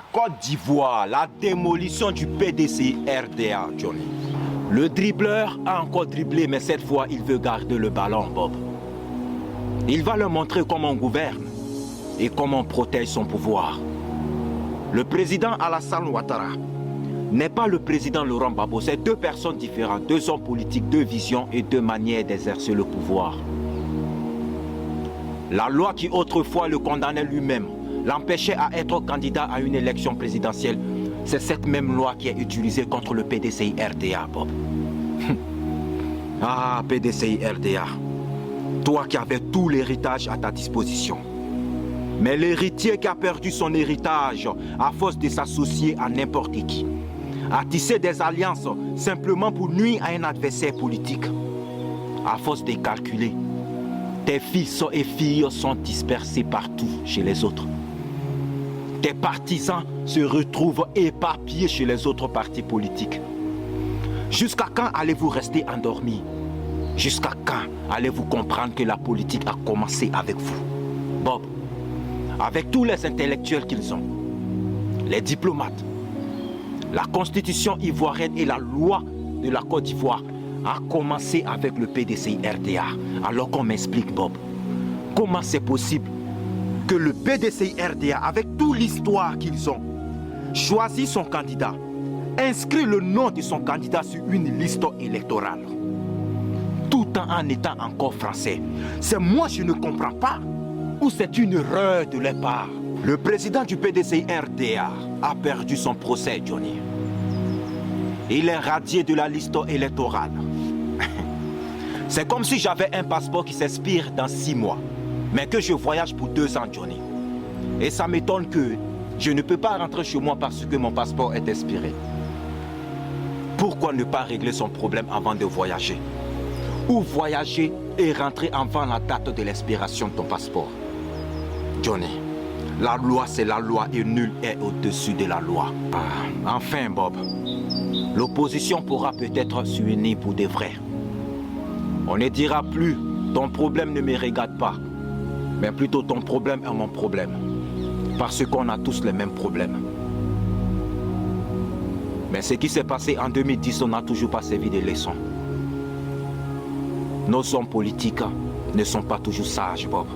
La Côte d'Ivoire, la démolition du PDCI-RDA, Johnny. Le dribbleur a encore dribblé, mais cette fois, il veut garder le ballon, Bob. Il va leur montrer comment on gouverne et comment on protège son pouvoir. Le président Alassane Ouattara n'est pas le président Laurent Gbagbo. C'est deux personnes différentes, deux hommes politiques, deux visions et deux manières d'exercer le pouvoir. La loi qui autrefois le condamnait lui-même, l'empêchait à être candidat à une élection présidentielle, c'est cette même loi qui est utilisée contre le PDCI-RDA, Bob. Ah, PDCI-RDA, toi qui avais tout l'héritage à ta disposition. Mais l'héritier qui a perdu son héritage à force de s'associer à n'importe qui, à tisser des alliances simplement pour nuire à un adversaire politique, à force de calculer, tes fils et filles sont dispersés partout chez les autres. Tes partisans se retrouvent éparpillés chez les autres partis politiques. Jusqu'à quand allez-vous rester endormis? Jusqu'à quand allez-vous comprendre que la politique a commencé avec vous? Bob, avec tous les intellectuels qu'ils ont, les diplomates, la constitution ivoirienne et la loi de la Côte d'Ivoire a commencé avec le PDCI-RDA. Alors qu'on m'explique, Bob, comment c'est possible que le PDCI-RDA, avec toute l'histoire qu'ils ont, choisit son candidat, inscrit le nom de son candidat sur une liste électorale, tout en étant encore français. C'est moi je ne comprends pas, ou c'est une erreur de leur part. Le président du PDCI-RDA a perdu son procès, Johnny. Il est radié de la liste électorale. C'est comme si j'avais un passeport qui s'expire dans 6 mois, mais que je voyage pour 2 ans, Johnny. Et ça m'étonne que je ne peux pas rentrer chez moi parce que mon passeport est expiré. Pourquoi ne pas régler son problème avant de voyager? Ou voyager et rentrer avant la date de l'expiration de ton passeport? Johnny, la loi c'est la loi et nul est au-dessus de la loi. Ah, enfin, Bob, l'opposition pourra peut-être s'unir pour de vrai. On ne dira plus « ton problème ne me regarde pas », mais plutôt « ton problème est mon problème ». Parce qu'on a tous les mêmes problèmes. Mais ce qui s'est passé en 2010, on n'a toujours pas servi de leçon. Nos hommes politiques ne sont pas toujours sages, Bob.